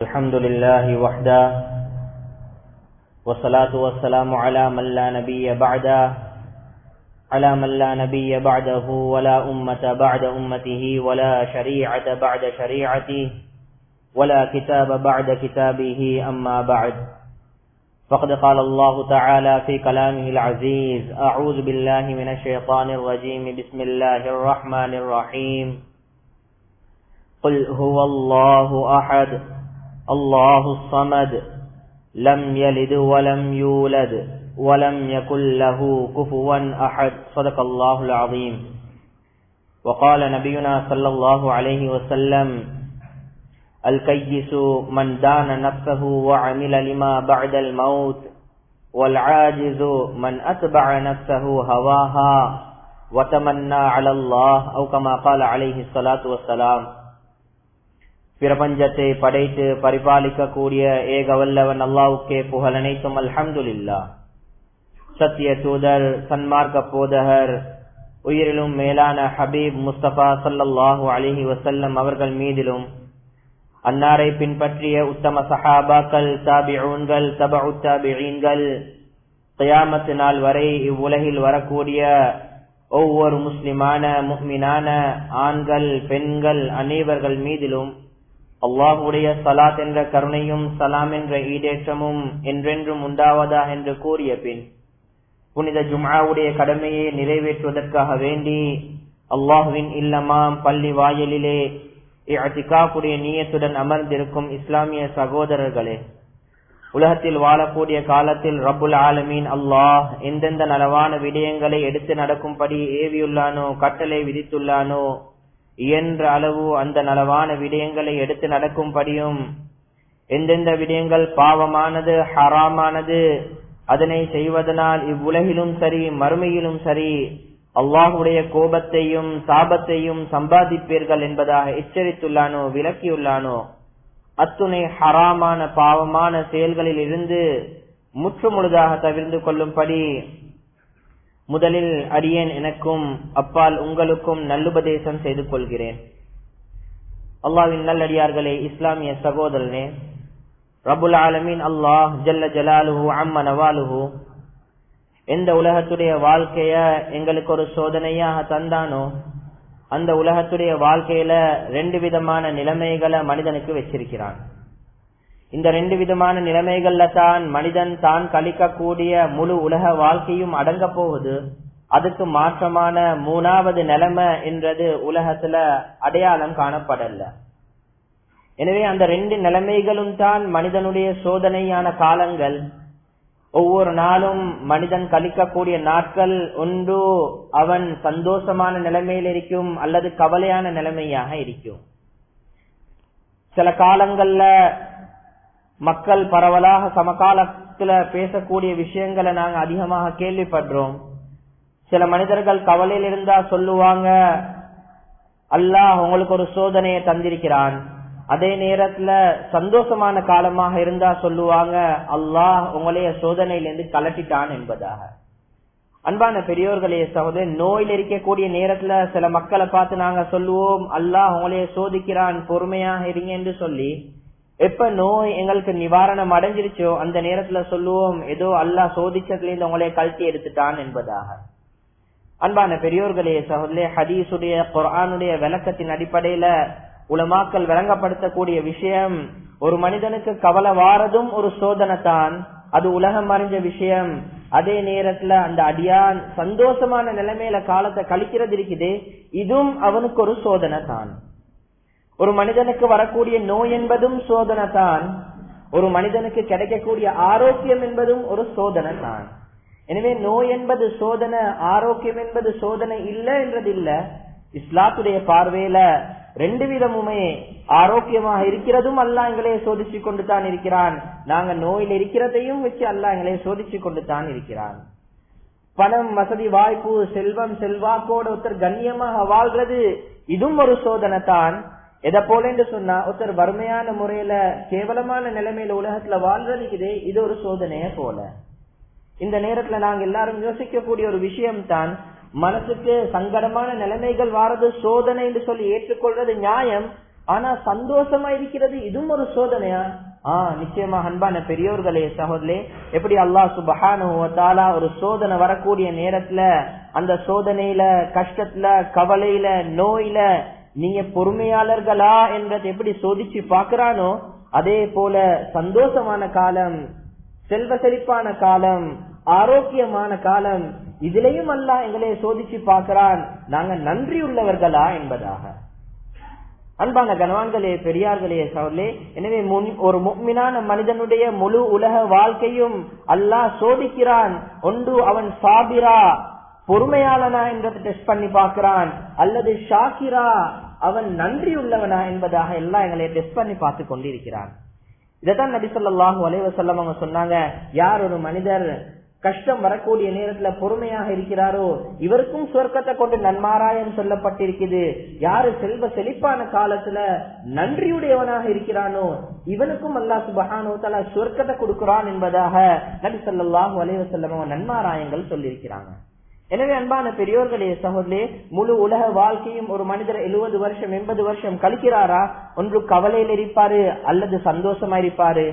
الحمد لله وحده والصلاة والسلام على من لا نبي بعده ولا أمة بعد أمته ولا شريعة بعد شريعته ولا كتاب بعد كتابه أما بعد فقد قال الله تعالى في كلامه العزيز أعوذ بالله من الشيطان الرجيم بسم الله الرحمن الرحيم قل هو الله أحد الله الصمد لم يلد ولم يولد ولم يكن له كفوا أحد صدق الله العظيم. وقال نبينا صلى الله عليه وسلم الكيس من دان نفسه وعمل لما بعد الموت والعاجز من أتبع نفسه هواها وتمنى على الله أو كما قال عليه الصلاة والسلام. பிரபஞ்சத்தை படைத்து பரிபாலிக்க கூடிய ஏக வல்லவன் அல்லாஹ்வுக்கே புகழ் அனைத்தும். அல்ஹம்துலில்லாஹ். சத்திய தூதர் சன்மார்க்க போதகர் உயிரிலும் மேலான ஹபீப் முஸ்தபா ஸல்லல்லாஹு அலைஹி வஸல்லம் அவர்கள் மீதிலும் அன்னாரை பின்பற்றிய உத்தம சஹாபாக்கள், தாபிஊன்கள், தபஉ தாபிஈன்கள், கியாமத் நாள் வரை இவ்வுலகில் வரக்கூடிய ஒவ்வொரு முஸ்லிமான முஃமினான ஆண்கள் பெண்கள் அனைவர்கள் மீதிலும் அல்லாஹ்வுடைய ஸலாத் என்ற கருணையும் சலாம் என்ற ஈடேற்றமும் என்றென்றும் உண்டாவதா என்று கூறிய பின் புனித ஜும்ஆவுடைய கடமையை நிறைவேற்றுவதற்காக வேண்டி அல்லாஹ்வின் இல்லமாம் பள்ளி வாயிலிலே இஅ்திகாஃபுடைய நியத்துடன் அமர்ந்திருக்கும் இஸ்லாமிய சகோதரர்களே, உலகத்தில் வாழக்கூடிய காலத்தில் ரப்புல் ஆலமீன் அல்லாஹ் எந்தெந்த நலவான விடயங்களை எடுத்து நடக்கும்படி ஏவியுள்ளானோ, கட்டளை விதித்துள்ளானோ, இயன்ற அளவு அந்த நலவான விடயங்களை எடுத்து நடக்கும்படியும், எந்தெந்த விடயங்கள் பாவமானது ஹராமானது அதனை செய்வதனால் இவ்வுலகிலும் சரி மறுமையிலும் சரி அல்லாஹ்வுடைய கோபத்தையும் சாபத்தையும் சம்பாதிப்பீர்கள் என்பதாக எச்சரித்துள்ளானோ, விலக்கியுள்ளானோ, அத்துணை ஹராமான பாவமான செயல்களில் இருந்து முற்றுமுழுதாக தவிர்த்து கொள்ளும்படி முதலில் அடியேன் எனக்கும் அப்பால் உங்களுக்கும் நல்லுபதேசம் செய்து கொள்கிறேன். அல்லாஹ்வின் நல்லடியார்களே, இஸ்லாமிய சகோதரனே, ரப்புல் ஆலமீன் அல்லாஹ் ஜல்ல ஜலாலுஹு அம்ம நவாலுஹு எந்த உலகத்துடைய வாழ்க்கைய எங்களுக்கு ஒரு சோதனையாக தந்தானோ அந்த உலகத்துடைய வாழ்க்கையில 2 விதமான நிலைமைகளை மனிதனுக்கு வச்சிருக்கிறான். இந்த 2 விதமான நிலைமைகள்ல தான் மனிதன் தான் கழிக்கக்கூடிய முழு உலக வாழ்க்கையும் அடங்க போகுது. அதுக்கு மாற்றமான 3வது நிலைமை என்றது உலகத்துல அடையாளம் காணப்படல. எனவே அந்த 2 நிலைமைகளும் தான் மனிதனுடைய சோதனையான காலங்கள். ஒவ்வொரு நாளும் மனிதன் கழிக்கக்கூடிய நாட்கள் ஒன்று அவன் சந்தோஷமான நிலைமையில் இருக்கும் அல்லது கவலையான நிலைமையாக இருக்கும். சில காலங்கள்ல மக்கள் பரவலாக சமகாலத்துல பேசக்கூடிய விஷயங்களை நாங்க அதிகமாக கேள்விப்படுறோம். சில மனிதர்கள் கவலையில் இருந்தா சொல்லுவாங்க, அல்லாஹ் உங்களுக்கு ஒரு சோதனையை தந்திருக்கிறான். அதே நேரத்துல சந்தோஷமான காலமாக இருந்தா சொல்லுவாங்க, அல்லாஹ் உங்களைய சோதனையிலிருந்து கலட்டிட்டான் என்பதாக. அன்பான பெரியோர்களே சகோதரே, நோயில் இருக்கக்கூடிய நேரத்துல சில மக்களை பார்த்து நாங்க சொல்லுவோம், அல்லாஹ் உங்களைய சோதிக்கிறான், பொறுமையாக இருங்க என்று சொல்லி. எப்ப நோய் எங்களுக்கு நிவாரணம் அடைஞ்சிருச்சோ அந்த நேரத்துல சொல்லுவோம், ஏதோ அல்லாஹ் சோதிச்சதுல இருந்து உங்களைய கழட்டி எடுத்துட்டான் என்பதாக. அன்பான பெரியோர்களே சகோதரே, ஹதீஸுடைய குர்ஆனுடைய விளக்கத்தின் அடிப்படையில உலமாக்கள் விளங்கப்படுத்தக்கூடிய விஷயம், ஒரு மனிதனுக்கு கவலை வாரதும் ஒரு சோதனை தான், அது உலகம் அறிஞ்ச விஷயம். அதே நேரத்துல அந்த அடியான் சந்தோஷமான நிலைமையில காலத்தை கழிக்கிறது இருக்குது, இதுவும் அவனுக்கு ஒரு சோதனை தான். ஒரு மனிதனுக்கு வரக்கூடிய நோய் என்பதும் சோதனை தான், ஒரு மனிதனுக்கு கிடைக்கக்கூடிய ஆரோக்கியம் என்பதும் ஒரு சோதனை தான். எனவே நோய் என்பது சோதனை, ஆரோக்கியம் என்பது சோதனை இல்லை என்றது இல்ல. இஸ்லாத்துடைய பார்வையில 2 விதமுமே ஆரோக்கியமாக இருக்கிறதும் அல்லாஹ் எங்களை சோதிச்சு கொண்டு தான் இருக்கிறான், நாங்க நோயில் இருக்கிறதையும் வச்சு அல்லாஹ் எங்களை சோதிச்சு கொண்டு தான் இருக்கிறான். பணம், வசதி, வாய்ப்பு, செல்வம், செல்வாக்கோட ஒருத்தர் கண்ணியமாக வாழ்றது இதுவும் ஒரு சோதனை தான். எதை போல என்று சொன்னா ஒருத்தர் வறுமையான முறையில கேவலமான நிலைமையில உலகத்துல வாழ்றதுக்குதே, இது ஒரு சோதனைய போல. இந்த நேரத்துல நாங்க எல்லாரும் யோசிக்கக்கூடிய ஒரு விஷயம் தான், மனசுக்கு சங்கடமான நிலைமைகள் வாரது சோதனை என்று சொல்லி ஏற்றுக்கொள்றது நியாயம். ஆனா சந்தோஷமா இருக்கிறது இதுவும் ஒரு சோதனையா? நிச்சயமா அன்பான பெரியோர்களே சகோதரே, எப்படி அல்லாஹ் சுப்ஹானஹு வ தஆலா ஒரு சோதனை வரக்கூடிய நேரத்துல அந்த சோதனையில, கஷ்டத்துல, கவலையில, நோயில நீங்க பொறுமையாளர்களா என்றதை எப்படி சோதிச்சு பாக்குறானோ, அதே போல சந்தோஷமான காலம், செல்வ செழிப்பான காலம், ஆரோக்கியமான காலம், இதிலையும் அல்லாஹ் எங்களை சோதிச்சு பார்க்கிறான், நாங்க நன்றி உள்ளவர்களா என்பதாக. அன்பான கனவான்களே, பெரியார்களே, சகோதரே, எனவே ஒரு முஃமினான மனிதனுடைய முழு உலக வாழ்க்கையும் அல்லாஹ் சோதிக்கிறான். ஒன்று அவன் சாபிரா, பொறுமையாளனா என்றதை டெஸ்ட் பண்ணி பார்க்கிறான், அல்லது ஷாக்கிரா, அவன் நன்றி உள்ளவனா என்பதாக எல்லாம் எங்களை டெஸ்ட் பண்ணி பார்த்து கொண்டிருக்கிறான். இதைத்தான் நபி ஸல்லல்லாஹு அலைஹி வஸல்லம் அவங்க சொன்னாங்க, யார் ஒரு மனிதர் கஷ்டம் வரக்கூடிய நேரத்துல பொறுமையாக இருக்கிறாரோ இவருக்கும் சொர்க்கத்தை கொண்டு நன்மாராயம் சொல்லப்பட்டிருக்குது. யாரு செல்வ செழிப்பான காலத்துல நன்றியுடையவனாக இருக்கிறானோ இவனுக்கும் அல்லாஹ் சுப்ஹானஹு வ தஆலா சொர்க்கத்தை கொடுக்கிறான் என்பதாக நபி ஸல்லல்லாஹு அலைஹி வஸல்லம் நன்மாராயங்கள் சொல்லியிருக்கிறாங்க. எனவே அன்பான பெரியோர்களே சகோதரே, முழு உலக வாழ்க்கையும் ஒரு மனிதர் 70 வருஷம் 80 வருஷம் கழிக்கிறாரா, ஒன்று கவலையில் இருப்பாரு அல்லது சந்தோஷமா இருப்பாரு,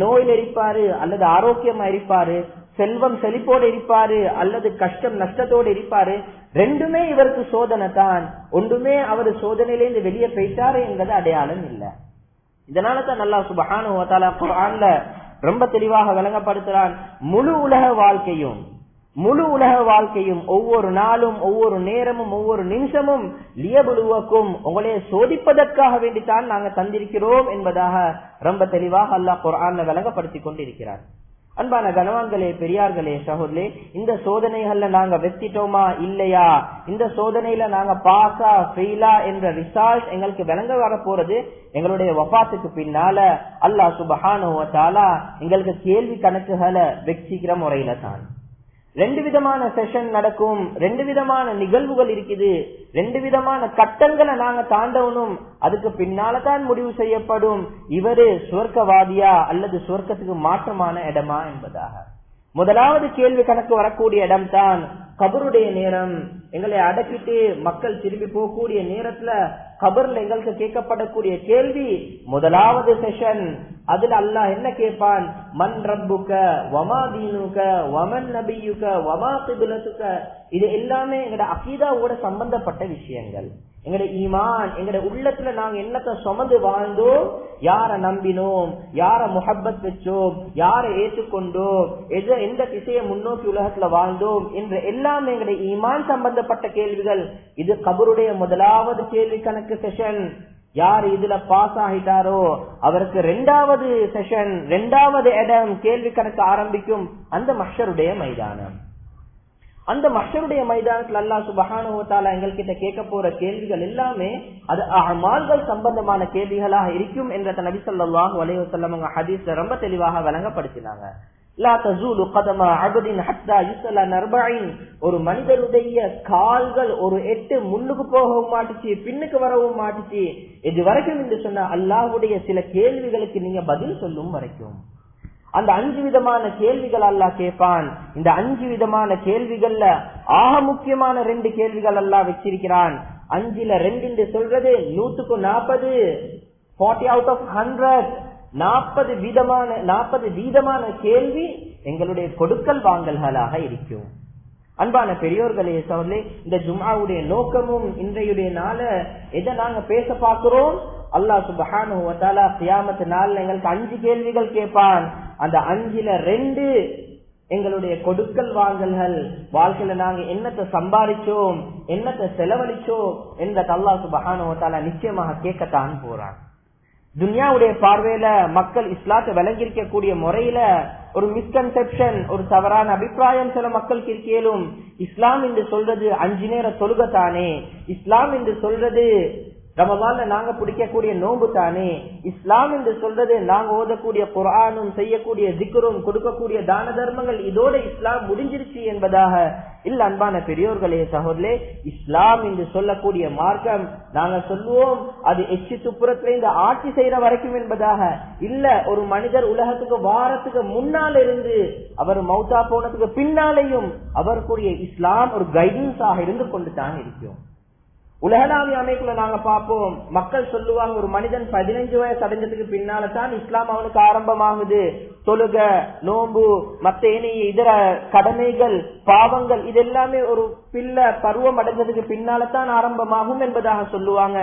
நோயில் இருப்பாரு அல்லது ஆரோக்கியமா இருப்பாரு, செல்வம் செழிப்போடு இருப்பாரு அல்லது கஷ்டம் நஷ்டத்தோடு இருப்பாரு. ரெண்டுமே இவருக்கு சோதனை தான். ஒன்றுமே அவர் சோதனையிலிருந்து வெளியே போயிட்டாரு என்பது அடையாளம் இல்லை. இதனால தான் அல்லாஹ் சுப்ஹானஹு வ தஆலா குர்ஆன்ல ரொம்ப தெளிவாக விளங்கப்படுத்துறான், முழு உலக வாழ்க்கையும் ஒவ்வொரு நாளும், ஒவ்வொரு நேரமும், ஒவ்வொரு நிமிஷமும் லியபுலுவக்கும், உங்களை சோதிப்பதற்காக வேண்டித்தான் நாங்க தந்திருக்கிறோம் என்பதாக ரொம்ப தெளிவாக அல்லாஹ் குர்ஆன்ல விளங்கப்படுத்தி கொண்டிருக்கிறார். அன்பான கனவான்களே, பெரியார்களே, சகோதரே, இந்த சோதனைகள்ல நாங்க வெற்றிட்டோமா இல்லையா, இந்த சோதனையில நாங்க பாஸா ஃபெயிலா என்ற ரிசல்ட் எங்களுக்கு விளங்க வர போறது எங்களுடைய வஃபாத்துக்கு பின்னால. அல்லாஹ் சுப்ஹானஹு வ தஆலா எங்களுக்கு கேள்வி கணக்குகளை வெற்றிக்கிற முறையில தான். 2 விதமான செஷன் நடக்கும், 2 விதமான நிகழ்வுகள் இருக்குது, 2 விதமான கட்டங்களை நாங்க தாண்டவனும். அதுக்கு பின்னால தான் முடிவு செய்யப்படும் இவரு சுவர்க்கவாதியா அல்லது சுவர்க்கத்துக்கு மாற்றமான இடமா என்பதாக. முதலாவது கேள்வி கணக்கு வரக்கூடிய இடம் தான் கபருடைய நேரம். எங்களை அடக்கிட்டு மக்கள் திரும்பி போகக்கூடிய நேரத்துல கபர்ல எங்களுக்கு கேட்கப்படக்கூடிய கேள்வி முதலாவது செஷன். அதுல அல்லாஹ் என்ன கேட்பான், மன் ரப்புக வமா தீனுக வமன் நபியுக வமா கிப்லத்துக. இது எல்லாமே எங்கட அகீதாவோட சம்பந்தப்பட்ட விஷயங்கள். எங்கட ஈமான், எங்கட உள்ளத்துல நாங்க என்னத்தை சுமந்து வாழ்ந்தோம், யார நம்பினோம், யார முஹப்பத் வச்சோம், யார ஏற்றுக்கொண்டோம், எந்த திசையை முன்னோக்கி உலகத்துல வாழ்ந்தோம் என்ற எல்லாமே எங்கட ஈமான் சம்பந்தப்பட்ட கேள்விகள். இது கபருடைய முதலாவது கேள்வி கணக்கு செஷன். யார் இதுல பாஸ் ஆகிட்டாரோ அவருக்கு 2வது செஷன், 2வது இடம் கேள்வி கணக்கு ஆரம்பிக்கும் அந்த மஹ்ஷருடைய மைதானம். அந்த மஹ்ஷருடைய மைதானத்துல அல்லாஹ் சுப்ஹானஹு வ தஆலா எங்கள்கிட்ட கேட்க போற கேள்விகள் எல்லாமே அது அமால்கள் சம்பந்தமான கேள்விகளாக இருக்கும் என்ற நபி ஸல்லல்லாஹு அலைஹி வஸல்லம் ஹதீஸ்ல ரொம்ப தெளிவாக விளங்கப்படுத்தினாங்க. லா தஸூலு கதம அப்தின் ஹத்தா யுஸல நர்பஇன். ஒரு மனிதனுடைய கால்கள் ஒரு 8 முன்னுக்கு போகவும் மாட்டுச்சு, பின்னுக்கு வரவும் மாட்டுச்சு. இது வரைக்கும் என்று சொன்ன அல்லாஹ்வுடைய சில கேள்விகளுக்கு நீங்க பதில் சொல்லும் வரைக்கும். அந்த 5 விதமான கேள்விகள் அல்லாஹ் கேட்பான். இந்த 5 விதமான கேள்விகள்ல ஆக முக்கியமான 2 கேள்விகள் அல்லாஹ் வச்சிருக்கிறான். 5ல 2 என்று சொல்றது 100க்கு 40, 40 out of 100. 40 வீதமான கேள்வி எங்களுடைய கொடுக்கல் வாங்கல்களாக இருக்கும். அன்பான பெரியோர்களே சகோதரர்களே, இந்த ஜும்ஆவுடைய நோக்கமும் இன்றைய நாள எதை நாங்க பேச பார்க்கிறோம், அல்லாஹ் சுப்ஹானஹு வ தஆலா கியாமத் நாள்ல எங்களுக்கு 5 கேள்விகள் கேட்பான். அந்த 5ல 2 எங்களுடைய கொடுக்கல் வாங்கல்கள், வாழ்க்கையில நாங்க என்னத்தை சம்பாதிச்சோம், என்னத்தை செலவழிச்சோம் என்ற அல்லாஹ் சுப்ஹானஹு வ தஆலா நிச்சயமாக கேட்கத்தான் போறான். துன்யாவுடைய பார்வையில மக்கள் இஸ்லாத்தை விளங்கியிருக்கக்கூடிய முறையில ஒரு மிஸ்கன்செப்ஷன், ஒரு தவறான அபிப்பிராயம் சில மக்களுக்கு இருக்கேலும். இஸ்லாம் என்று சொல்றது 5 நேர தொழுகை தானே, இஸ்லாம் என்று சொல்றது ரமலான்ல நாங்க பிடிக்கக்கூடிய நோன்பு தானே, இஸ்லாம் என்று சொல்றது நாங்க ஓதக்கூடிய குர்ஆனும் செய்யக்கூடிய திக்ரும் கொடுக்கக்கூடிய தான தர்மங்கள், இதோட இஸ்லாம் முடிஞ்சிருச்சு என்பதாக இல்ல. அன்பான பெரியோர்களே சகோதரே, இஸ்லாம் என்று சொல்லக்கூடிய மார்க்கம் நாங்க சொல்லுவோம் அது எச்சி துப்புரத்துல இந்த ஆட்சி செய்யற வரைக்கும் என்பதாக இல்ல. ஒரு மனிதர் உலகத்துக்கு வாரத்துக்கு முன்னால இருந்து அவர் மௌத்தா போனதுக்கு பின்னாலேயும் அவருக்குரிய இஸ்லாம் ஒரு கைடன்ஸாக இருந்து கொண்டு தான் இருக்கும். உலகளாவிய அமைப்புல நாங்க பார்ப்போம், மக்கள் சொல்லுவாங்க ஒரு மனிதன் 15 வயசு அடைஞ்சதுக்கு பின்னால தான் இஸ்லாம் அவனுக்கு ஆரம்பமாகுது. தொழுக, நோன்பு, மத்த ஏனைய இதர கடமைகள், பாவங்கள் இது எல்லாமே ஒரு பிள்ளை பருவம் அடைஞ்சதுக்கு பின்னால தான் ஆரம்பமாகும் என்பதாக சொல்லுவாங்க.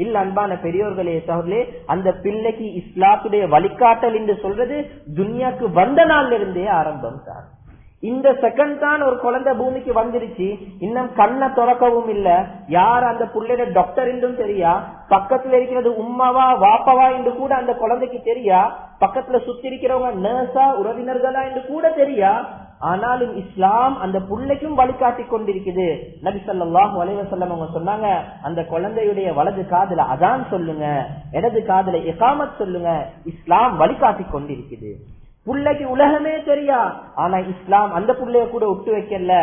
இல்ல அன்பான பெரியோர்களே சகோதரர்களே, அந்த பிள்ளைக்கு இஸ்லாத்துடைய வழிகாட்டல் என்று சொல்றது துன்யாக்கு வந்த நாள்ல இருந்தே ஆரம்பம் தான். இந்த செகண்ட் தான் ஒரு குழந்தை பூமிக்கு வந்துருச்சு, இன்னும் கண்ணை திறக்கவும் இல்ல, யார் அந்த புள்ளையோட டாக்டர் என்றும் தெரியா, பக்கத்துல இருக்கிறது உம்மாவா வாப்பவா என்று கூட அந்த குழந்தைக்கு தெரியா, பக்கத்துல சுத்தி இருக்கிறவங்க நர்ஸா உறவினர்களா என்று கூட தெரியா. ஆனாலும் இஸ்லாம் அந்த புள்ளைக்கும் வழிகாட்டி கொண்டிருக்குது. நபி ஸல்லல்லாஹு அலைஹி வஸல்லம் அவங்க சொன்னாங்க, அந்த குழந்தையுடைய வலது காதுல அதான் சொல்லுங்க, இடது காதுல இகாமத் சொல்லுங்க. இஸ்லாம் வழிகாட்டி கொண்டிருக்குது. புள்ளைக்கு உலகமே தெரியா, ஆனா இஸ்லாம் அந்த புள்ளைய கூட விட்டு வைக்கல.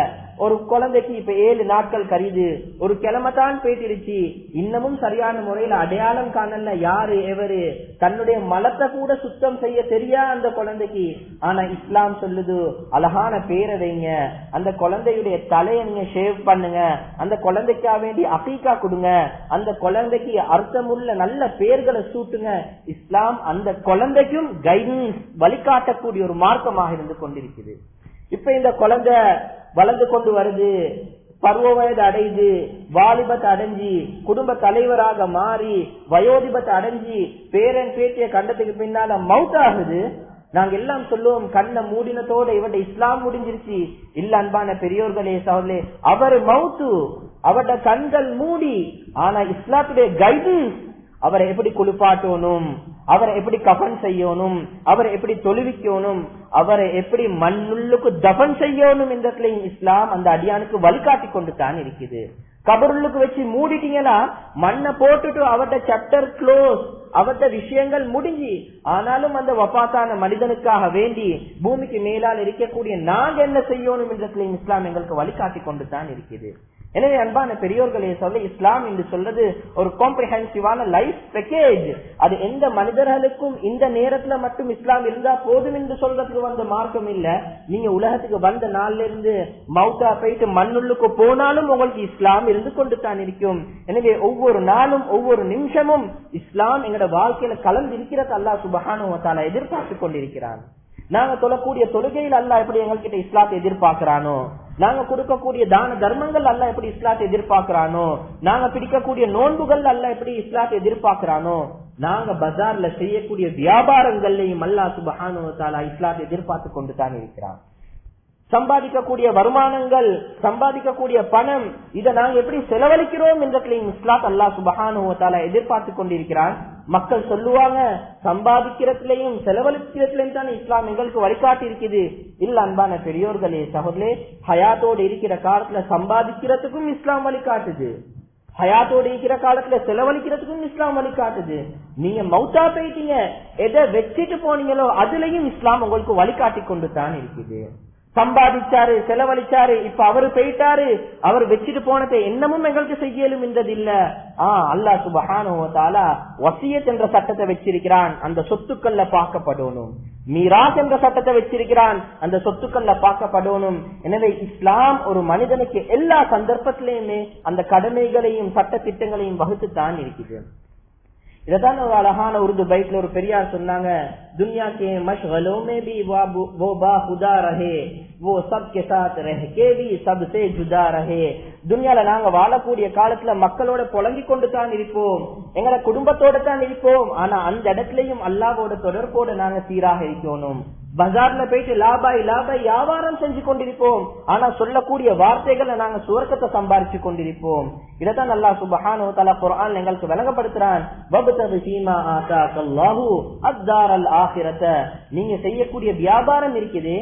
ஒரு குழந்தைக்கு இப்ப 7 நாட்கள் கரியுது, ஒரு கிழமை தான் போயிட்டுருச்சு, இன்னமும் சரியான முறையில அடையாளம் காணல யாரு எவரு, தன்னுடைய மலத்தை கூட சுத்தம் செய்ய தெரியா அந்த குழந்தைக்கு. ஆனா இஸ்லாம் சொல்லுது, அழகான பேரை வைங்க, அந்த குழந்தையுடைய தலையை நீங்க ஷேவ் பண்ணுங்க, அந்த குழந்தைக்கா வேண்டி அகீகா கொடுங்க, அந்த குழந்தைக்கு அர்த்தமுள்ள நல்ல பேர்களை சூட்டுங்க. இஸ்லாம் அந்த குழந்தைக்கும் கைடன்ஸ் வழிகாட்டக்கூடிய ஒரு மார்க்கமாக இருந்து கொண்டிருக்குது. இப்ப இந்த குழந்தை வளர்ந்து கொண்டு வருது, பருவ வயது அடைந்து, வாலிபத்தை அடைஞ்சி, குடும்ப தலைவராக மாறி, வயோதிபத்தை அடைஞ்சி, பேரன் பேட்டிய கண்டத்துக்கு பின்னால மவுத் ஆகுது. நாங்க எல்லாம் சொல்லுவோம், கண்ணை மூடினத்தோட இவருடைய இஸ்லாம் முடிஞ்சிருச்சு. இல்ல அன்பான பெரியோர்களே சகோதரர்களே, அவர் மவுத்து, அவருடைய கண்கள் மூடி, ஆனா இஸ்லாத்துடைய கைடன்ஸ், அவரை எப்படி குளிப்பாட்டணும், அவரை எப்படி கஃன் செய்யணும், அவரை எப்படி தொழுவிக்கணும், அவரை எப்படி மண்ணுள்ளுக்கு தஃன் செய்யணும் என்றதுலையும் இஸ்லாம் அந்த அடியானுக்கு வழிகாட்டி கொண்டு தான் இருக்குது. கபருள்ளுக்கு வச்சு மூடிட்டீங்கன்னா மண்ணை போட்டுட்டு அவருடைய சாப்டர் க்ளோஸ், அவருடைய விஷயங்கள் முடிஞ்சு. ஆனாலும் அந்த வஃபாத்தான மனிதனுக்காக வேண்டி பூமிக்கு மேலால் இருக்கக்கூடிய நாங்க என்ன செய்யணும் என்றதுலையும் இஸ்லாம் எங்களுக்கு வழிகாட்டி கொண்டு தான் இருக்குது. எனவே அன்பான பெரியோர்களே சொல்ல, இஸ்லாம் என்று சொல்றது ஒரு காம்ப்ரிஹென்சிவான லைஃப் பேக்கேஜ். அது எந்த மனிதர்களுக்கும் இந்த நேரத்துல மட்டும் இஸ்லாம் இருந்தா போதும் என்று சொல்றதுக்கு வந்த மார்க்கம் இல்ல. நீங்க உலகத்துக்கு வந்த நாள்ல இருந்து மௌத்தா போயிட்டு மண்ணுள்ளுக்கு போனாலும் உங்களுக்கு இஸ்லாம் இருந்து கொண்டு தான் இருக்கும். எனவே ஒவ்வொரு நாளும் ஒவ்வொரு நிமிஷமும் இஸ்லாம் எங்களோட வாழ்க்கையில கலந்து இருக்கிறது அல்லாஹ் சுப்ஹானஹு வ தஆலா எதிர்பார்த்து கொண்டிருக்கிறான். நாங்க தொழக்கூடிய தொழுகையில் அல்லாஹ் எப்படி எங்கள்கிட்ட இஸ்லாத்தை எதிர்பார்க்கிறானோ, நாங்க கொடுக்கக்கூடிய தான தர்மங்கள் அல்லாஹ் எப்படி இஸ்லாத்தை எதிர்பார்க்கிறானோ, நாங்க பிடிக்கக்கூடிய நோன்புகள் அல்லாஹ் எப்படி இஸ்லாத்தை எதிர்பார்க்கிறானோ, நாங்க பஜார்ல செய்யக்கூடிய வியாபாரங்கள்லையும் அல்லாஹ் சுப்ஹானஹு வ தஆலா இஸ்லாத்தை எதிர்பார்த்து கொண்டு தான் இருக்கிறான். சம்பாதிக்கக்கூடிய வருமானங்கள், சம்பாதிக்கக்கூடிய பணம், இதை நாங்க எப்படி செலவழிக்கிறோம் என்றதையும் இஸ்லாம் அல்லாஹ் சுப்ஹானஹு வ தஆலா எதிர்பார்த்து கொண்டிருக்கிறான். மக்கள் சொல்லுவாங்க, சம்பாதிக்கிறதுலையும் செலவழிக்கிறதுலையும் தான் இஸ்லாம் எங்களுக்கு வழிகாட்டி இருக்குது. இல்ல அன்பான பெரியோர்களே சகோதரர்களே, ஹயாத்தோடு இருக்கிற காலத்துல சம்பாதிக்கிறதுக்கும் இஸ்லாம் வழிகாட்டுது, ஹயாத்தோடு இருக்கிற காலத்துல செலவழிக்கிறதுக்கும் இஸ்லாம் வழிகாட்டுது. நீங்க மௌத்தா போயிட்டீங்க, எதை வச்சுட்டு போனீங்களோ அதுலயும் இஸ்லாம் உங்களுக்கு வழிகாட்டி கொண்டு தான் இருக்குது. சம்பாதிச்சாரு, செலவழிச்சாரு, இப்ப அவரு போயிட்டாரு, அவர் வச்சுட்டு போனதை என்னமும் எங்களுக்கு செய்யலும் என்றது இல்ல. அல்லாஹ் சுப்ஹானஹு வ தஆலா வசியத் என்ற சட்டத்தை வச்சிருக்கிறான், அந்த சொத்துக்கள்ல பார்க்கப்படணும். மீராஸ் என்ற சட்டத்தை வச்சிருக்கிறான், அந்த சொத்துக்கள்ல பார்க்கப்படணும். எனவே இஸ்லாம் ஒரு மனிதனுக்கு எல்லா சந்தர்ப்பத்திலையுமே அந்த கடமைகளையும் சட்ட திட்டங்களையும் வகுத்து தான் இருக்குது. இததான் ஒரு அழகான உருது பைட்ல ஒரு பெரியார் சொன்னாங்க, दुनिया के मशगलों में भी वो बाखुदा रहे, वो सबके साथ रह के भी सबसे जुदा रहे. துன்யால நாங்க வாழக்கூடிய காலத்துல மக்களோட புலங்கி கொண்டு தான் இருப்போம், எங்களை குடும்பத்தோட தான் இருப்போம். ஆனா அந்த இடத்துலயும் அல்லாஹ்வோட தொடர்போட நாங்க சீராக இருக்கணும். பஜார்ல போயிட்டு லாபாய் லாபாய் வியாபாரம் செஞ்சு கொண்டிருப்போம், ஆனா சொல்லக்கூடிய வார்த்தைகளை நாங்க சுவர்க்கத்தை சம்பாரிச்சு கொண்டிருப்போம். இதைத்தான் அல்லாஹ் சுப்ஹானஹு வ தஆலா குர்ஆன்ல எங்களுக்கு விளங்கப்படுத்துறான். வப்தகி ஃபீமா ஆதாகல்லாஹு அத்தாரல் ஆகிரத. நீங்க செய்யக்கூடிய வியாபாரம் இருக்குது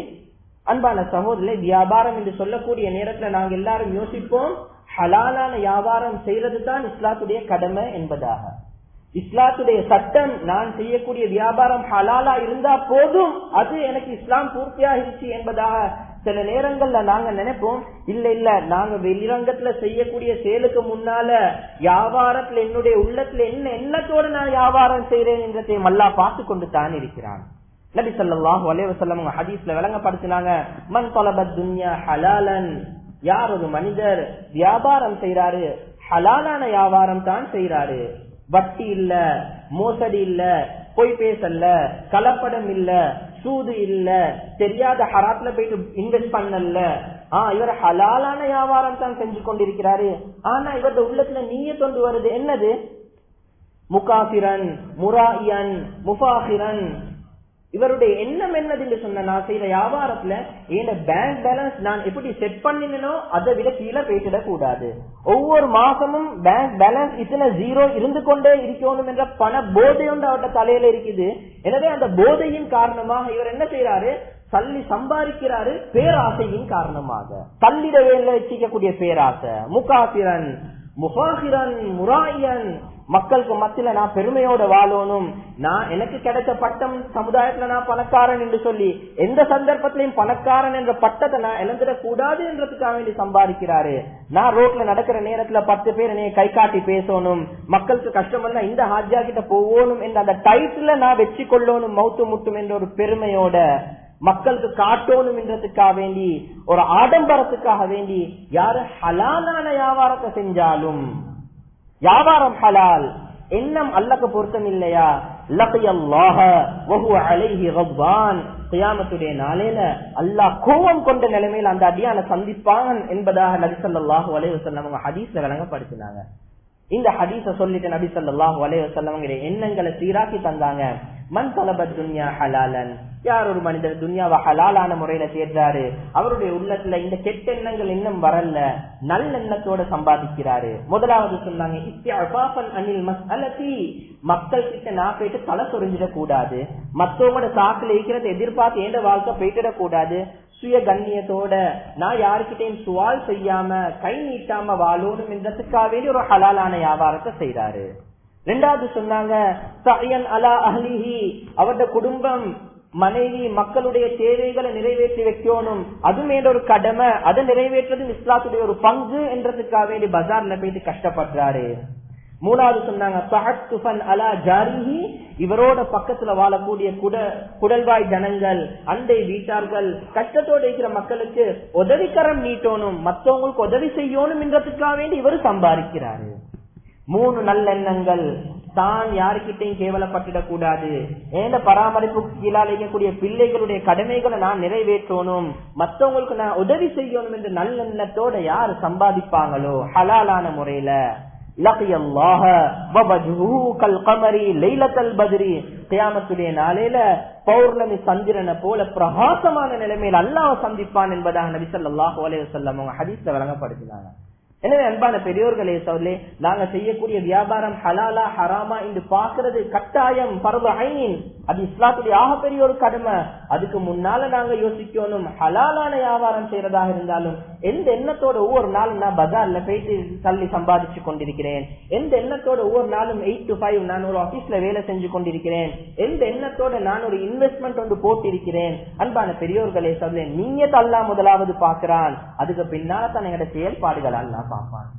அன்பான சகோதரர்களே, வியாபாரம் என்று சொல்லக்கூடிய நேரத்துல நாங்க எல்லாரும் யோசிப்போம், ஹலாலான வியாபாரம் செய்யறது தான் இஸ்லாத்துடைய கடமை என்பதாக. இஸ்லாத்துடைய சட்டம், நான் செய்யக்கூடிய வியாபாரம் ஹலாலா இருந்தா போதும், அது எனக்கு இஸ்லாம் பூர்த்தியாகிருச்சு என்பதாக சில நேரங்கள்ல நாங்க நினைப்போம். இல்ல இல்ல, நாங்க வெளிரங்கத்துல செய்யக்கூடிய செயலுக்கு முன்னால வியாபாரத்துல என்னுடைய உள்ளத்துல என்ன எண்ணத்தோடு நான் வியாபாரம் செய்யறேன் என்றதை அல்லாஹ் பார்த்து கொண்டு தான் இருக்கிறான். நபி ஸல்லல்லாஹு அலைஹி வஸல்லம் ஹதீஸ்ல விளங்கப்படுத்தினாங்க, மன் தலபத் துன்யா ஹலாலன், யார் ஒரு மனிதர் வியாபாரம் செய்யறாரு ஹலாலான வியாபாரம் தான் செய்யறாரு. வட்டி இல்ல, மோசடி இல்ல, பொய் பேசல்ல, கலப்படம் இல்ல, சூது இல்ல, தெரியாத ஹராத்ல போயிட்டு இன்வெஸ்ட் பண்ணல. இவர் ஹலாலான வியாபாரம் தான் செஞ்சு கொண்டிருக்கிறாரு. ஆனா இவரது உள்ளத்துல நீயத் ஒன்று வருது. என்னது? முகாஃபிரன், முராயியன், முஃபாஹிரன். இவருடைய எண்ணம் என்னது என்று சொன்ன, நான் செய்யற வியாபாரத்துல என் பேங்க் பேலன்ஸ் நான் எப்படி செட் பண்ணினோ அதை விட கீழே பேசிடக் கூடாது. ஒவ்வொரு மாசமும் பேங்க் பேலன்ஸ் இத்தனை ஜீரோ இருந்து கொண்டே இருக்கணும் என்ற பண போதை ஒன்று அவருடைய தலையில இருக்குது. எனவே அந்த போதையின் காரணமாக இவர் என்ன செய்யறாரு? தள்ளி சம்பாதிக்கிறாரு. பேராசையின் காரணமாக தள்ளிட வேலை வச்சிக்கக்கூடிய பேராசை. முகாஃபிரன், முஃபாஹிரன், முராயியன். மக்களுக்கு மத்தியில நான் பெருமையோட வாழணும், நான் எனக்கு கிடைச்ச பட்டம் சமுதாயத்துல நான் பணக்காரன் என்று சொல்லி எந்த சந்தர்ப்பத்திலையும் பணக்காரன் என்ற பட்டத்தை நான் இழந்துடக் கூடாது என்றதுக்காக வேண்டி சம்பாதிக்கிறாரு. நான் ரோட்ல நடக்கிற நேரத்துல 10 பேர் என்னைய கை காட்டி பேசணும், மக்களுக்கு கஷ்டம் இல்ல இந்த ஹாஜியா கிட்ட போகணும் என்ற அந்த டைட்டில நான் வெற்றி கொள்ளணும் மௌத்து முட்டும் என்ற ஒரு பெருமையோட மக்களுக்கு காட்டணும் என்றதுக்காக வேண்டி, ஒரு ஆடம்பரத்துக்காக வேண்டி யாரு ஹலாலான வியாபாரத்தை செஞ்சாலும், வியாபாரம் ஹலால், எண்ணம் அல்லாஹ்க்கு பொருத்தம் இல்லையா, லகியல்லாஹ வஹுவ அலைஹி கத்பான், கியாமத்துடைய நாளையில அல்லாஹ் கோபம் கொண்ட நிலைமையில் அந்த அடியானை சந்திப்பான் என்பதாக நபி ஸல்லல்லாஹு அலைஹி வஸல்லம் அவங்க ஹதீஸ்ல விளங்கப்படுத்தினாங்க. இந்த ஹதீஸ சொல்லிட்டு நபி ஸல்லல்லாஹு அலைஹி வஸல்லம் எண்ணங்களை சீராக்கி தந்தாங்க. மன் தலபத் துன்யா ஹலாலன், யார் ஒரு மனிதர் துன்யாவை ஹலாலான முறையில தேர்றாரு, அவருடைய உள்ளத்துல இந்த கெட்ட எண்ணங்கள் இன்னும் வரல, நல்லெண்ணத்தோட சம்பாதிக்கிறாரு. முதலாவது சொன்னாங்க இஸ்திஅஃபாஃபன் அனில் மஸ்அலதி, மக்கள் கிட்ட நான் போயிட்டு தலை சொரிஞ்சிடக் கூடாது, மத்தவங்களோட சாக்குல இருக்கிறத எதிர்பார்த்து ஏண்ட வாழ்க்கை போயிட்டுடக் கூடாது, சுய கண்ணியத்தோட நான் யாருக்கிட்டையும் சுவால் செய்யாம கை நீட்டாம வாழணும் என்றதுக்காக வேண்டி ஒரு ஹலாலான வியாபாரத்தை செய்யறாரு. ரெண்டாவது சொன்னாங்க சஅயன் அலா அஹ்லிஹி, அவருடைய குடும்பம் மனைவி மக்களுடைய தேவைகளை நிறைவேற்றி வைக்கணும், அதுமே ஒரு கடமை, அதை நிறைவேற்றது இஸ்லாத்துடைய ஒரு பங்கு என்றதுக்காக வேண்டி பஜார்ல போயிட்டு கஷ்டப்படுறாரு. மூணாவது சொன்னாங்க தஹத்துஃபன் அலா ஜாரிஹி, இவரோட பக்கத்துல வாழக்கூடிய குடல்வாய் ஜனங்கள், அண்டை வீட்டார்கள், கஷ்டத்தோட இருக்கிற மக்களுக்கு உதவிக்கரம் நீட்டணும், மற்றவங்களுக்கு உதவி செய்யணும் என்றதுக்காக வேண்டி இவர் சம்பாதிக்கிறாரு. 3 நல்லெண்ணங்கள், தான் யாருக்கிட்டையும் கேவலப்பட்டிடக் கூடாது, ஏண்ட பராமரிப்புக்கு கீழால் இருக்கக்கூடிய பிள்ளைகளுடைய கடமைகளை நான் நிறைவேற்றணும், மற்றவங்களுக்கு நான் உதவி செய்யணும் என்ற நல்லெண்ணத்தோட யார் சம்பாதிப்பாங்களோ ஹலாலான முறையில, லகியல்லாஹ வவஜ்ஹுஹு கல் கமரி லைலத்தல் பத்ரி, கியாமத்துடைய நாளையில பௌர்ணமி சந்திரனை போல பிரகாசமான நிலைமையில் அல்லாஹ் சந்திப்பான் என்பதாக நபி ஸல்லல்லாஹு அலைஹி வஸல்லம் அவங்க ஹதீஸ்ல விளங்கப்படுத்தினாங்க. எனவே அன்பான பெரியோர்களே சகோதரர்களே, நாங்க செய்யக்கூடிய வியாபாரம் ஹலாலா ஹராமா என்று பாக்குறது கட்டாயம், ஃபர்து ஐன், அது இஸ்லாத்துடைய ஆகப்பெரிய ஒரு கடமை. அதுக்கு முன்னால நாங்க யோசிக்கணும், ஹலாலான வியாபாரம் செய்யறதாக இருந்தாலும் எந்த எண்ணத்தோட ஒவ்வொரு நாளும் நான் பஜார்ல போயிட்டு தள்ளி சம்பாதிச்சு கொண்டிருக்கிறேன், எந்த எண்ணத்தோட ஒவ்வொரு நாளும் 8 to 5 நான் ஒரு ஆபீஸ்ல வேலை செஞ்சு கொண்டிருக்கிறேன், எந்த எண்ணத்தோட நான் ஒரு இன்வெஸ்ட்மெண்ட் ஒன்று போட்டிருக்கிறேன். அன்பான பெரியோர்களே சகோதரர்களே, நீயத் அல்லாஹ் முதலாவது பாக்குறான், அதுக்கு பின்னால தான் எங்களோட செயல்பாடுகள் அல்லாஹ் பார்ப்பான்.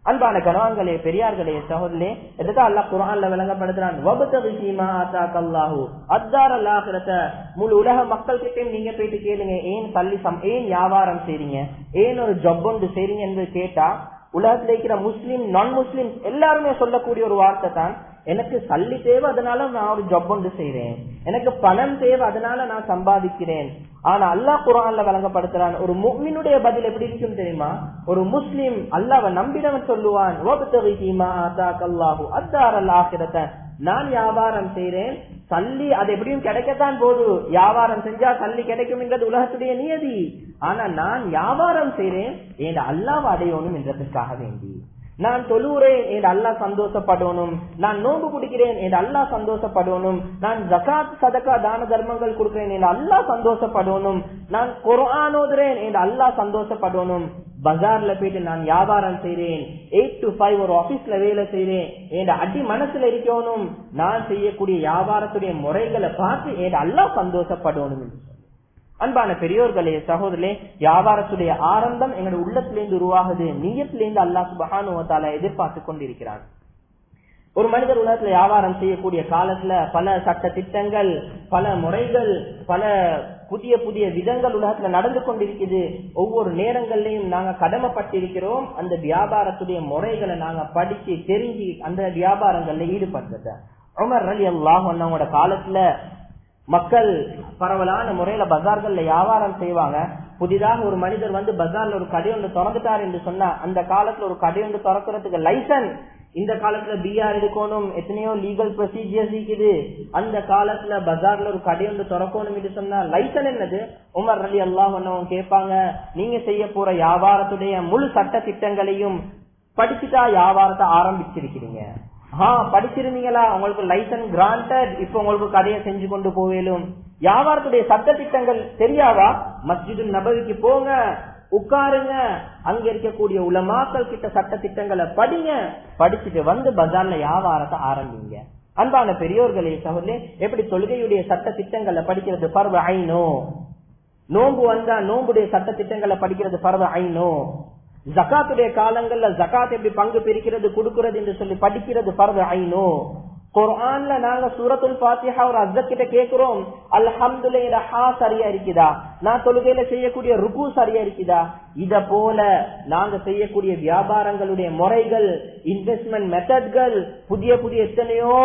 அன்பான கணவான்களே பெரியார்களே சகோதரர்களே, இதுதான் அல்லாஹ் குர்ஆன்ல விளங்கப்படுத்துறான், வபதகி ஃபீமா ஆதாகல்லாஹு அத்தாரல் ஆகிரத, முழு உலக மக்கள் கிட்ட நீங்க போயிட்டு கேளுங்க, ஏன் தள்ளி ஏன் வியாபாரம் செய்றீங்க, ஏன் ஒரு ஜப் ஒன்று செய்றீங்க என்று கேட்டா உலகத்துல இருக்கிற முஸ்லிம் நான் முஸ்லிம் எல்லாருமே சொல்லக்கூடிய ஒரு வார்த்தை தான், எனக்கு சல்லி தேவை அதனால நான் ஒரு ஜப் ஒன்று செய்றேன், எனக்கு பணம் தேவை அதனால நான் சம்பாதிக்கிறேன். ஆனா அல்லாஹ் குர்ஆன்ல வழங்கப்படுத்துறான், ஒரு முஃமினுடைய பதில் எப்படி இருக்கும் தெரியுமா? ஒரு முஸ்லிம் அல்லாஹ்வை நம்பினவன் சொல்லுவான், வபதகி ஃபீமா ஆதாகல்லாஹு அத்தாரல் ஆகிரத, நான் வியாபாரம் செய்றேன், சல்லி அது எப்படியும் கிடைக்கத்தான் போது, வியாபாரம் செஞ்சா சல்லி கிடைக்கும் என்றது உலகத்துடைய நியதி. ஆனா நான் வியாபாரம் செய்றேன் என் அல்லாஹ்வை அடையணும் என்றதுக்காக வேண்டி, நான் தொழுகிறேன் என் அல்லாஹ் சந்தோஷப்படணும், நான் நோன்பு குடிக்கிறேன் என் அல்லாஹ் சந்தோஷப்படணும், நான் ஜகாத் சதகா தான தர்மங்கள் கொடுக்கிறேன் என் அல்லாஹ் சந்தோஷப்படணும், நான் குர்ஆன் ஓதுறேன் என் அல்லாஹ் சந்தோஷப்படணும். பஜார்ல போயிட்டு நான் வியாபாரம் செய்றேன், 8 to 5 ஒரு ஆபீஸ்ல வேலை செய்றேன், என் அடி மனசுல இருக்கணும், நான் செய்யக்கூடிய வியாபாரத்துடைய முறைகளை பார்த்து என் அல்லாஹ் சந்தோஷப்படணும் என்று. அன்பான பெரியோர்களே சகோதரர்களே, வியாபாரத்துடைய ஆரம்பம் எங்களுடைய உள்ளத்திலிருந்து உருவாகுது, நியத்திலிருந்து அல்லாஹ் சுப்ஹானஹு வ தஆலா எதிர்பார்த்து கொண்டிருக்கிறான். ஒரு மனிதர் உலகத்துல வியாபாரம் செய்யக்கூடிய காலத்துல பல சட்ட திட்டங்கள், பல முறைகள், பல புதிய புதிய விதங்கள் உலகத்துல நடந்து கொண்டிருக்குது. ஒவ்வொரு நேரங்கள்லயும் நாங்க கடமைப்பட்டிருக்கிறோம் அந்த வியாபாரத்துடைய முறைகளை நாங்க படிச்சு தெரிஞ்சு அந்த வியாபாரங்கள்ல ஈடுபடுறத. உமர் ரலியல்லாஹு அன்ஹுவோட காலத்துல மக்கள் பரவலான முறையில பஜார்கள்ல வியாபாரம் செய்வாங்க. புதிதாக ஒரு மனிதர் வந்து பஜார்ல ஒரு கடை ஒன்று திறந்துட்டார் என்று சொன்னா, அந்த காலத்துல ஒரு கடை ஒன்று திறக்கிறதுக்கு லைசன்ஸ், இந்த காலத்துல பிஆர் எடுக்கணும், எத்தனையோ லீகல் ப்ரொசீஜர்ஸ் இருக்குது. அந்த காலத்துல பஜார்ல ஒரு கடை ஒன்று திறக்கணும் என்று சொன்னா லைசன்ஸ் என்னது? உமர் ரலியல்லாஹு அன்ஹு கேட்பாங்க, நீங்க செய்ய போற வியாபாரத்துடைய முழு சட்ட திட்டங்களையும் படிச்சுட்டா வியாபாரத்தை ஆரம்பிச்சிருக்கிறீங்க? படிச்சிருந்தீங்களா? உங்களுக்கு லைசன்ஸ் கிராண்டட், இப்ப உங்களுக்கு கடையை செஞ்சு கொண்டு போவேலும். வியாபாரத்துடைய சட்ட திட்டங்கள் தெரியாவா? மஸ்ஜிது நபவிக்கு போங்க, உட்காருங்க, அங்க இருக்கக்கூடிய உலமாக்கள் கிட்ட சட்ட திட்டங்களை படிங்க, படிச்சுட்டு வந்து பஜார்ல வியாபாரத்தை ஆரம்பிங்க. அன்பான பெரியோர்களே சகோதரே, எப்படி தொழுகையுடைய சட்ட திட்டங்களை படிக்கிறது ஃபர்து ஐனோ, நோன்பு வந்தா நோன்புடைய சட்ட திட்டங்களை படிக்கிறது ஃபர்து ஐனோ, ஜகாத்துடைய காலங்கள்ல ஜகாத் எப்படி பங்கு பிரிக்கிறது கொடுக்கிறது என்று சொல்லி படிக்கிறது ஃபர்து ஐனோ. குர்ஆன்ல நாங்க சூரத்துல் ஃபாத்திஹா ஒரு ஹஸ்ரத் கிட்ட கேக்குறோம், அல்ஹம்துலில்லாஹ் சரியா இருக்குதா, நான் தொழுகையில செய்யக்கூடிய ருக்கு சரியா இருக்குதா? இத போல நாங்க செய்யக்கூடிய வியாபாரங்களுடைய முறைகள், இன்வெஸ்ட்மெண்ட் மெத்தட்கள், புதிய புதிய எத்தனையோ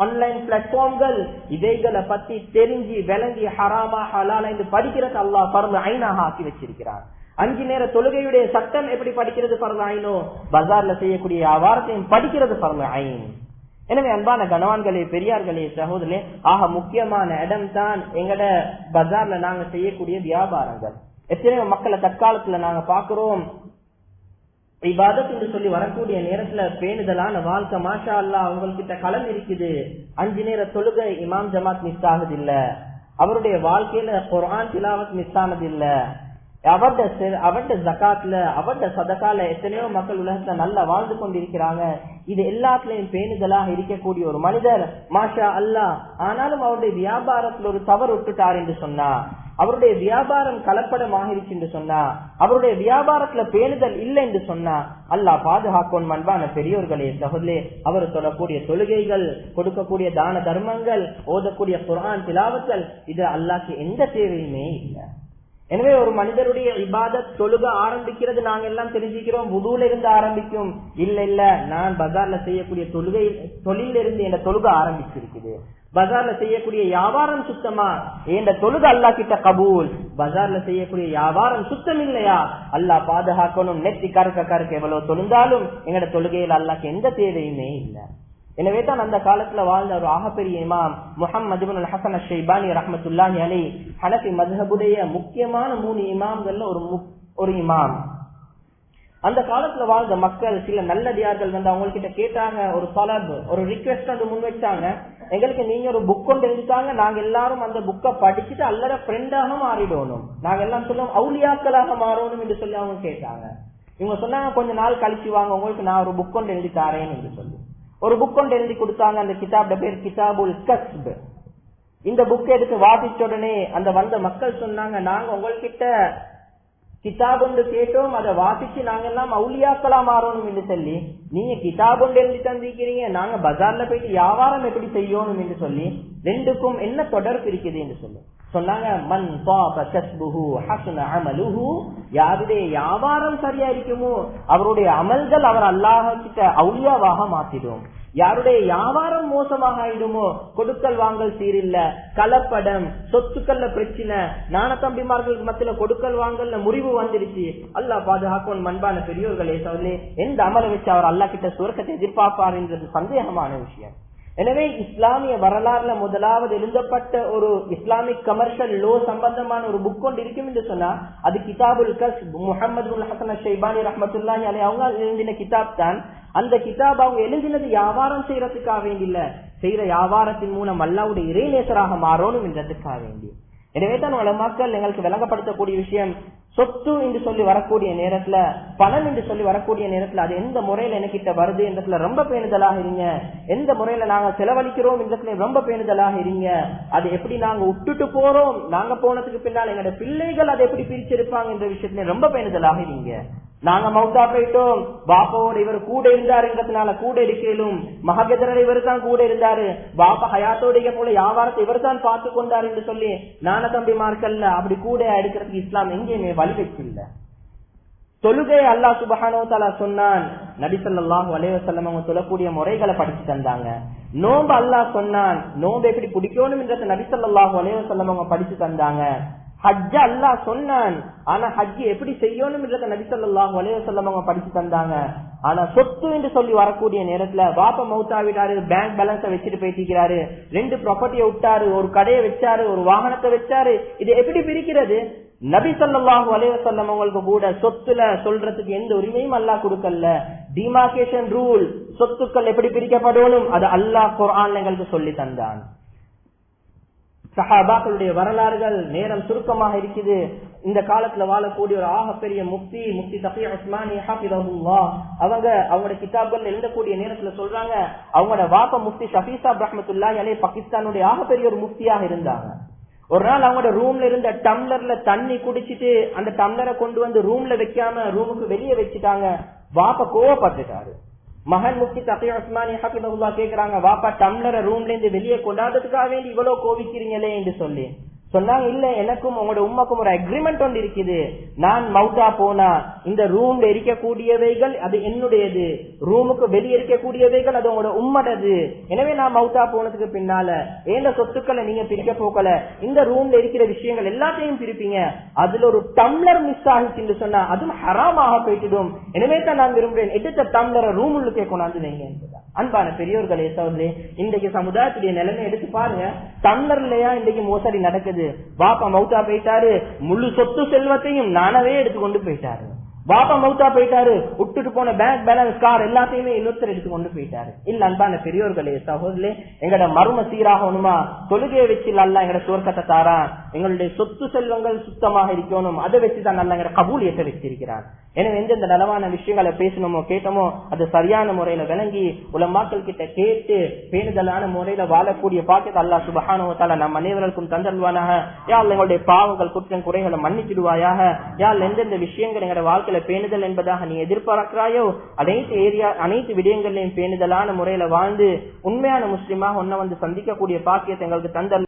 ஆன்லைன் பிளாட்ஃபார்ம்கள், இவைகளை பத்தி தெரிஞ்சு விளங்கி ஹராமா ஹலாலா என்று படிக்கிறது அல்லாஹ் ஃபர்து ஐனாக ஆக்கி வச்சிருக்கிறார். 5 நேர தொழுகையுடைய சட்டம் எப்படி படிக்கிறது ஃபர்து ஐனோ, பஜார்ல செய்யக்கூடிய வியாபாரத்தையும் படிக்கிறது ஃபர்து ஐன். எனவே அன்பான கணவான்களே, பெரியார்களே, சகோதரே, ஆக முக்கியமான இடம் தான் எங்கட பஜார்ல நாங்க செய்யக்கூடிய வியாபாரங்கள். எத்தனையோ மக்களை தற்காலத்துல நாங்க பாக்குறோம், இபாதத் என்று சொல்லி வரக்கூடிய நேரத்துல பேணுதலான வாழ்க்கை, மாஷா அல்லாஹ் அவங்ககிட்ட களம் இருக்குது. 5 நேர தொழுகை இமாம் ஜமாத் மிஸ் ஆகுது இல்ல, அவருடைய வாழ்க்கையில குர்ஆன் திலாவத் மிஸ் ஆனது இல்ல, அவருடைய ஜகாத்ல அவருடைய சதகால எத்தனையோ மக்கள் உலகத்துல நல்லா வாழ்ந்து கொண்டிருக்கிறாங்க. இது எல்லாத்துலயும் பேணுதலாக இருக்கக்கூடிய ஒரு மனிதர் மாஷா அல்லாஹ். ஆனாலும் அவருடைய வியாபாரத்துல ஒரு தவறு விட்டுட்டார் என்று சொன்னா, அவருடைய வியாபாரம் கலப்படம் ஆகிருச்சு என்று சொன்னா, அவருடைய வியாபாரத்துல பேணுதல் இல்லை என்று சொன்னா, அல்லாஹ் பாதுகாக்கும். அன்பான பெரியோர்களே சகோதரே, அவர் சொல்லக்கூடிய தொழுகைகள், கொடுக்கக்கூடிய தான தர்மங்கள், ஓதக்கூடிய குர்ஆன் திலாவத்கள், இது அல்லாஹ்க்கு எந்த தேவையுமே இல்லை. எனவே ஒரு மனிதருடைய இபாதத் தொழுக ஆரம்பிக்கிறது நாங்க எல்லாம் தெரிஞ்சுக்கிறோம், வுதுல இருந்து ஆரம்பிக்கும். இல்ல நான் பஜார்ல செய்யக்கூடிய தொழில இருந்து என் தொழுக ஆரம்பிச்சிருக்குது. பஜார்ல செய்யக்கூடிய வியாபாரம் சுத்தமா, என் தொழுக அல்லாஹ் கிட்ட கபூல். பஜார்ல செய்யக்கூடிய வியாபாரம் சுத்தம் இல்லையா, அல்லாஹ் பாதுகாக்கணும். நெத்தி கருக்க எவ்வளவு தொழுந்தாலும் எங்கட தொழுகையில் அல்லாஹ்க்கு எந்த தேவையுமே இல்லை. எனவே தான் அந்த காலத்துல வாழ்ந்த ஒரு ஆகப்பெரிய இமாம் முஹம்மது இப்னு ஹஸன் அஷ்-ஷைபானி ரஹ்மத்துல்லாஹி அலைஹி, ஹனஃபி மذஹபுடைய முக்கியமான 3 இமாம்கள்ல ஒரு இமாம். அந்த காலத்துல வாழ்ந்த மக்கள், சில நல்லடியார்கள் வந்து அவங்க கிட்ட கேட்டாங்க, ஒரு தலப், ஒரு ரிக்வெஸ்ட் வந்து முன் வச்சாங்க, எங்களுக்கு நீங்க ஒரு புக் கொண்டு எழுதிட்டாங்க, நாங்க எல்லாரும் அந்த புக்கை படிச்சுட்டு அல்லற ஃப்ரெண்டாக மாறிடணும், நாங்க எல்லாம் சொல்லுவோம் அவுலியாக்களாக மாறணும் என்று சொல்லி அவங்க கேட்டாங்க. இவங்க சொன்னாங்க, கொஞ்ச நாள் கழிச்சு வாங்க, உங்களுக்கு நான் ஒரு புக் கொண்டு எழுதி தாரேன் என்று சொல்லி ஒரு புக் கொண்டு எழுதி கொடுத்தாங்க. அந்த கிதாபோட பேர் கிதாபுல் கஸ்ப். இந்த புக் எடுத்து வாசிச்ச உடனே அந்த வந்த மக்கள் சொன்னாங்க, நாங்க உங்ககிட்ட கிதாப் ஒன்று கேட்டோம், அதை வாசிச்சு நாங்க எல்லாம் அவுலியாக்களா மாறணும் என்று சொல்லி, நீங்க கிதாப் ஒன்று எழுதி தந்திருக்கிறீங்க, நாங்க பஜார்ல போயிட்டு வியாபாரம் எப்படி செய்யணும் என்று சொல்லி, ரெண்டுக்கும் என்ன தொடர்பு இருக்குது என்று சொல்லி சொன்னாங்க. மன் தாப கஸ்புஹு ஹஸன அமலுஹு, யாருடைய வியாபாரம் சரியா இருக்குமோ அவருடைய அமல்கள் அவர் அல்லாஹ் கிட்ட அவுலியாவாக மாத்திடும். யாருடைய வியாபாரம் மோசமாக ஆயிடுமோ, கொடுக்கல் வாங்கல் சீரில்ல, கலப்படம், சொத்துக்கள்ல பிரச்சனை, நாணத்தம்பிமார்களுக்கு மத்தியில கொடுக்கல் வாங்கல்ல முறிவு வந்துருச்சு, அல்லாஹ் பாதுகாக்கும். அன்பான பெரியோர்களே சகோதரே, எந்த அமலை வச்சு அவர் அல்லாஹ் கிட்ட சுவர்க்கத்தை எதிர்பார்ப்பார் என்றது சந்தேகமான விஷயம். எனவே இஸ்லாமிய வரலாறுல முதலாவது எழுதப்பட்ட ஒரு இஸ்லாமிக் கமர்ஷியல் லோ சம்பந்தமான ஒரு புக் கொண்டு இருக்கும் என்று சொன்னா அது கிதாபுல் கஸ்ப். முஹம்மது இப்னு ஹஸன் அஷ்-ஷைபானி ரஹ்மத்துல்லாஹி அலைஹி அவங்க எழுதின கிதாப் தான். அந்த கிதாப் அவங்க எழுதினது வியாபாரம் செய்யறதுக்காக வேண்டி இல்ல, செய்யற வியாபாரத்தின் மூலம் அல்லாஹ்வுடைய இறைநேசராக மாறணும் என்றதுக்காக வேண்டி. எனவே தான் உலமாக்கள் எங்களுக்கு விளங்கப்படுத்தக்கூடிய விஷயம், சொத்து என்று சொல்லி வரக்கூடிய நேரத்துல, பணம் என்று சொல்லி வரக்கூடிய நேரத்துல அது எந்த முறையில எனக்கிட்ட வருது என்றதுல ரொம்ப பேணுதலாக இருங்க. எந்த முறையில நாங்க செலவழிக்கிறோம் என்றதுல ரொம்ப பேணுதலாக இருங்க. அது எப்படி நாங்க விட்டுட்டு போறோம், நாங்க போனதுக்கு பின்னால் எங்களோட பிள்ளைகள் அதை எப்படி பிரிச்சிருப்பாங்க என்ற விஷயத்துல ரொம்ப பேணுதலாக இருங்க. நாங்க மௌத்தா போயிட்டோம், பாப்பாவோட இவர் கூட இருந்தாருங்கிறதுனால கூட இருக்கலும், மககதர இவர் தான் கூட இருந்தாரு, பாப்பா ஹயாத்தோடைய போல வியாபாரத்தை இவர் தான் பார்த்து கொண்டாரு என்று சொல்லி நான தம்பிமார்கள்ல அப்படி கூட எடுக்கிறதுக்கு இஸ்லாம் எங்கேயுமே வழி வச்சில்ல. தொழுகை அல்லாஹ் சுப்ஹானஹு வ தஆலா சொன்னான், நபி ஸல்லல்லாஹு அலைஹி வஸல்லம் அவங்க தொழக்கூடிய முறைகளை படிச்சு தந்தாங்க. நோன்பு அல்லாஹ் சொன்னான், நோன்பு எப்படி பிடிக்கணும் என்றதை நபி ஸல்லல்லாஹு அலைஹி வஸல்லம் அவங்க படிச்சு தந்தாங்க. ஹஜ்ஜ அல்லாஹ் சொன்னான், ஆனா ஹஜ் எப்படி செய்யணும் என்றதை நபி ஸல்லல்லாஹு அலைஹி வஸல்லம் அவங்க படிச்சு தந்தாங்க. ஆனா சொத்து என்று சொல்லி வரக்கூடிய நேரத்துல பாப்பா மௌத்தாவிட்டாரு, பேங்க் பேலன்ஸ வச்சுட்டு போயிட்டிருக்கிறாரு, 2 ப்ராப்பர்ட்டியை விட்டாரு, ஒரு கடையை வச்சாரு, ஒரு வாகனத்தை வச்சாரு, இது எப்படி பிரிக்கிறது? நபி ஸல்லல்லாஹு அலைஹி வஸல்லம் அவங்களுக்கு கூட சொத்துல சொல்றதுக்கு எந்த உரிமையும் அல்லாஹ் கொடுக்கல. டிமார்கேஷன் ரூல், சொத்துக்கள் எப்படி பிரிக்கப்படணும், அது அல்லாஹ் குர்ஆன்ல எங்களுக்கு சொல்லி தந்தான். சஹாபாக்களுடைய வரலாறுகள் நேரம் சுருக்கமாக இருக்குது. இந்த காலத்துல வாழக்கூடிய ஒரு ஆகப்பெரிய முஃப்தி தகீ உஸ்மானி ஹஃபிதஹுல்லாஹ் அவங்க அவங்களோட கிதாப்கள் எழுதக்கூடிய நேரத்துல சொல்றாங்க, அவங்களோட வாப்பா முஃப்தி ஷஃபீ சாப் ரஹ்மத்துல்லாஹி அலைஹி பாகிஸ்தானுடைய ஆகப்பெரிய ஒரு முஃப்தியாக இருந்தாங்க. ஒரு நாள் அவங்களோட ரூம்ல இருந்த டம்ளர்ல தண்ணி குடிச்சிட்டு அந்த டம்ளரை கொண்டு வந்து ரூம்ல வைக்காம ரூமுக்கு வெளியே வச்சுட்டாங்க. வாப்பா கோவப்பட்டுட்டாரு. மகன் முஃப்தி தகீ உஸ்மானி ஹஃபிதஹுல்லாஹ் கேக்குறாங்க, வாப்பா டம்ளரை ரூம்ல இருந்து வெளியே கொண்டாடுறதுக்காக வேண்டி இவ்வளவு கோவிக்கிறீங்களே என்று சொல்லி சொன்னாங்க. இல்ல, எனக்கும் உங்களோட உம்மாக்கும் ஒரு அக்ரிமெண்ட் ஒன்று இருக்குது. நான் மௌத்தா போனா இந்த ரூம்ல இருக்கக்கூடியவைகள் அது என்னுடையது, ரூமுக்கு வெளியே இருக்கக்கூடியவைகள் அது உங்களோட உம்மடது. எனவே நான் மௌத்தா போனதுக்கு பின்னால எந்த சொத்துக்களை நீங்க பிரிக்க போக்கல, இந்த ரூம்ல இருக்கிற விஷயங்கள் எல்லாத்தையும் பிரிப்பீங்க. அதுல ஒரு டம்ளர் மிஸ் ஆகிச்சுன்னு சொன்னா அதுவும் ஹராமாக போயிட்டுடும். எனவே தான் நான் விரும்புறேன், எடுத்த டம்ளரை ரூம் உள்ளுக்கே கொண்டாந்து வைங்க என்பதா. அன்பான பெரியோர்களே சகோதரே, இன்றைக்கு சமுதாயத்துடைய நிலைமை எடுத்து பாருங்க. டம்ளர்லயா இன்றைக்கு மோசடி நடக்குது. பாப்பா மௌத்தா போயிட்டாரு, முழு சொத்து செல்வத்தையும் நானவே எடுத்துக்கொண்டு போயிட்டாரு. பாப்பா மௌத்தா போயிட்டாரு, விட்டுட்டு போன பேங்க் பேலன்ஸ், கார் எல்லாத்தையுமே இன்னொருத்தர் எடுத்துக்கொண்டு போயிட்டாரு. இல்ல அன்பான பெரியோர்களே சகோதரே, எங்கட மர்ம சீராகணுமா, தொழுகையை வச்சு அல்ல எங்கட சுவர்க்கத்தை தாரான். எங்களுடைய சொத்து செல்வங்கள் சுத்தமாக இருக்கணும், அதை வச்சுதான் நல்ல எங்கட கபூலியத்தை வச்சிருக்கிறான். எனவே எந்தெந்த நலவான விஷயங்களை பேசணுமோ கேட்டோமோ அது சரியான முறையில விளங்கி உலமாக்கள் கிட்ட கேட்டு பேணுதலான முறையில வாழக்கூடிய பாக்கியத்தை அல்லாஹ் சுப்ஹானஹு வ தஆலா நம் அனைவருக்கும் தந்தல்வானாக. யா அல்லாஹ் எங்களுடைய பாவங்கள் குற்றம் குறைகளை மன்னிச்சிடுவாயாக. யா அல்லாஹ் எந்தெந்த விஷயங்கள் எங்களுடைய வாழ்க்கையில பேணுதல் என்பதாக நீ எதிர்பார்க்கிறாயோ அனைத்து விடயங்களையும் பேணுதலான முறையில வாழ்ந்து உண்மையான முஸ்லிமாக ஒன்ன வந்து சந்திக்கக்கூடிய பாக்கியத்தை எங்களுக்கு தந்தல்